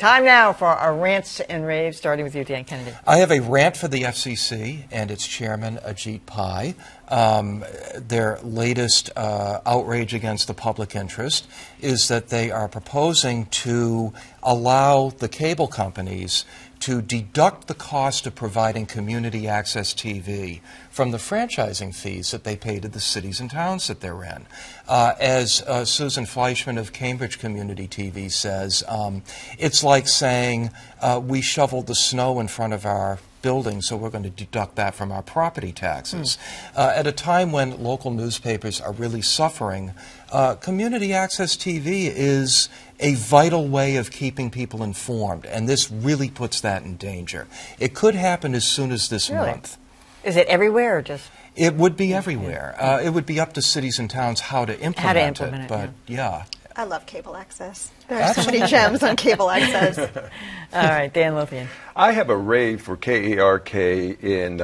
Time now for our rants and raves, starting with you, Dan Kennedy. I have a rant for the FCC and its chairman, Ajit Pai. Their latest outrage against the public interest is that they are proposing to allow the cable companies to deduct the cost of providing community access TV from the franchising fees that they pay to the cities and towns that they're in. As Susan Fleischman of Cambridge Community TV says, it's like saying we shoveled the snow in front of our building, so we're going to deduct that from our property taxes. At a time when local newspapers are really suffering, community access TV is a vital way of keeping people informed, and this really puts that in danger. It could happen as soon as this month. Is it everywhere or just? It would be everywhere. It would be up to cities and towns how to implement it, but yeah. I love cable access. There are so many gems on cable access. All right, Dan Lothian. I have a rave for KRK in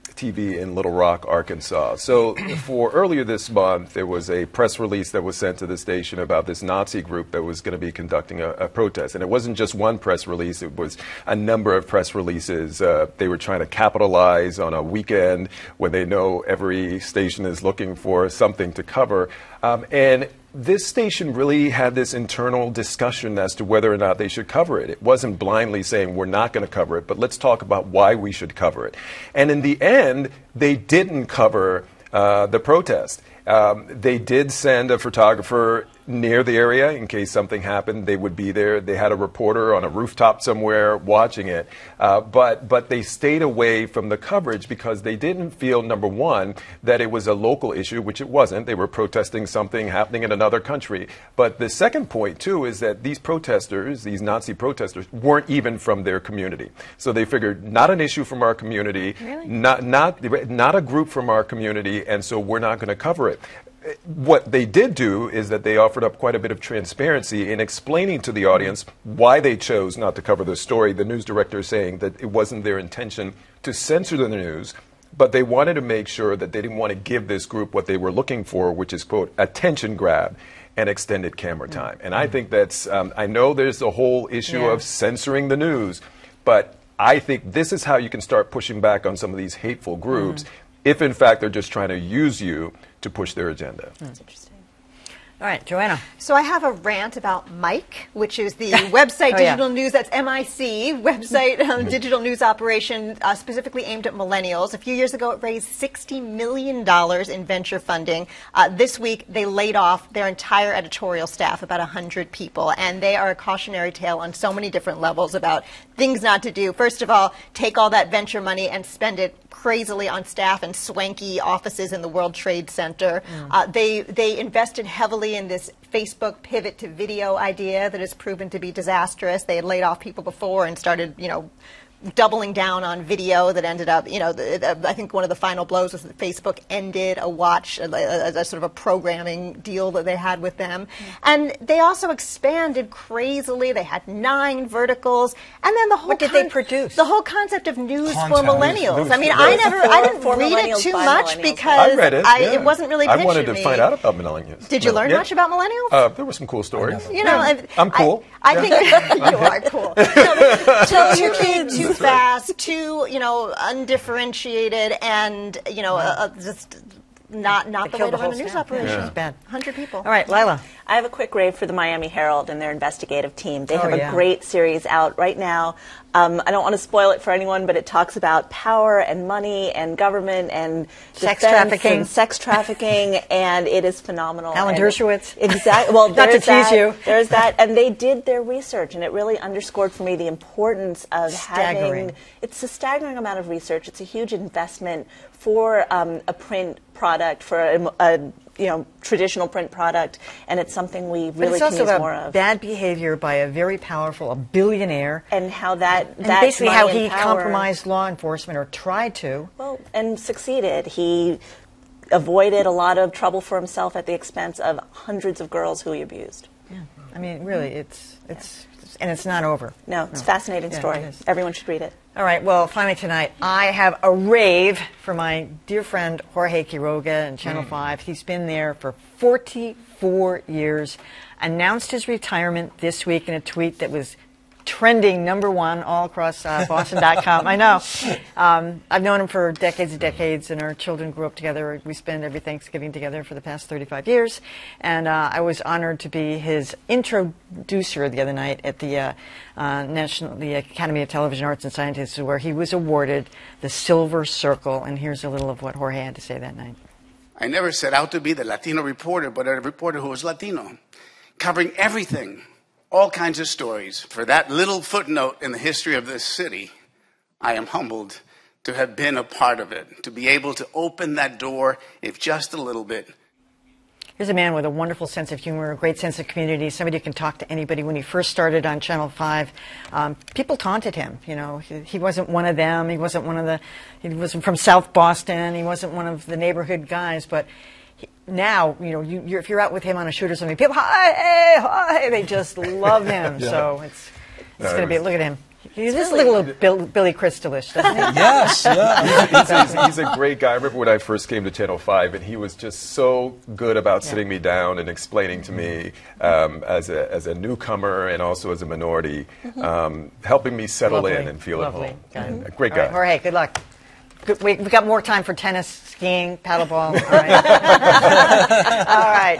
TV in Little Rock, Arkansas. So for earlier this month, there was a press release that was sent to the station about this Nazi group that was going to be conducting a protest. And it wasn't just one press release, it was a number of press releases. They were trying to capitalize on a weekend when they know every station is looking for something to cover. And this station really had this internal discussion as to whether or not they should cover it. It wasn't blindly saying we're not going to cover it, but let's talk about why we should cover it. And in the end, they didn't cover the protest. They did send a photographer near the area in case something happened. They would be there. They had a reporter on a rooftop somewhere watching it. But they stayed away from the coverage because they didn't feel, number one, that it was a local issue, which it wasn't. They were protesting something happening in another country. But the second point, too, is that these protesters, these Nazi protesters, weren't even from their community. So they figured, not an issue from our community, not a group from our community, and so we're not going to cover it. What they did do is that they offered up quite a bit of transparency in explaining to the audience why they chose not to cover the story. The news director saying that it wasn't their intention to censor the news, but they wanted to make sure that they didn't want to give this group what they were looking for, which is, quote, attention grab and extended camera time. And I think that's, I know there's a whole issue of censoring the news, but I think this is how you can start pushing back on some of these hateful groups if, in fact, they're just trying to use you to push their agenda. That's interesting. All right, Joanna. So I have a rant about Mike, which is the website digital news, that's MIC, website digital news operation specifically aimed at millennials. A few years ago, it raised $60 million in venture funding. This week, they laid off their entire editorial staff, about 100 people, and they are a cautionary tale on so many different levels about things not to do. First of all, take all that venture money and spend it crazily on staff in swanky offices in the World Trade Center. They invested heavily in this Facebook pivot to video idea that has proven to be disastrous. They had laid off people before and started, doubling down on video that ended up, I think one of the final blows was that Facebook ended a watch, a sort of a programming deal that they had with them. And they also expanded crazily. They had 9 verticals. And then the whole What did they produce? The whole concept of news for millennials. I mean, I didn't read it too much because I read it, it wasn't really pitched I wanted to me. find out about millennials. Did you learn much about millennials? There were some cool stories. I'm cool. I think you are cool. So too big, too fast, too undifferentiated, and just not the way to run a news operation. It's bad. 100 people. All right, Lylah. I have a quick rave for the Miami Herald and their investigative team. They have a great series out right now. I don't want to spoil it for anyone, but it talks about power and money and government and sex trafficking, and it is phenomenal. Alan Dershowitz. Exactly. Well, not to tease you. There's that, and they did their research, and it really underscored for me the importance of having. It's a staggering amount of research. It's a huge investment for a print product, for a traditional print product, and it's something we really can use more of. It's also bad behavior by a very powerful, a billionaire. And how that basically how he compromised law enforcement, or tried to. Well, and succeeded. He avoided a lot of trouble for himself at the expense of hundreds of girls who he abused. Yeah. I mean, really, it's and it's not over. No, it's a fascinating story. Everyone should read it. All right, well, finally tonight, I have a rave for my dear friend Jorge Quiroga in Channel 5. He's been there for 44 years, announced his retirement this week in a tweet that was trending #1 all across Boston.com. I know. I've known him for decades and decades, and our children grew up together. We spend every Thanksgiving together for the past 35 years. And I was honored to be his introducer the other night at the the Academy of Television Arts and Sciences, where he was awarded the Silver Circle. And here's a little of what Jorge had to say that night. I never set out to be the Latino reporter, but a reporter who was Latino, covering everything, all kinds of stories. For that little footnote in the history of this city, I am humbled to have been a part of it, to be able to open that door, if just a little bit. Here's a man with a wonderful sense of humor, a great sense of community, somebody who can talk to anybody. When he first started on Channel 5, people taunted him. You know, he wasn't one of them. He wasn't from South Boston. He wasn't one of the neighborhood guys. But now, you know, if you're out with him on a shoot or something, people, hi, hey, hi, they just love him. Yeah. So it's going to be, look at him. He's just really a little Billy Crystal-ish, doesn't he? Yes, yeah. He's a great guy. I remember when I first came to Channel 5, and he was just so good about sitting me down and explaining to me as a newcomer and also as a minority, helping me settle in and feel at home. A great guy. All right, Jorge, good luck. We've got more time for tennis, skiing, paddleball. All right. All right.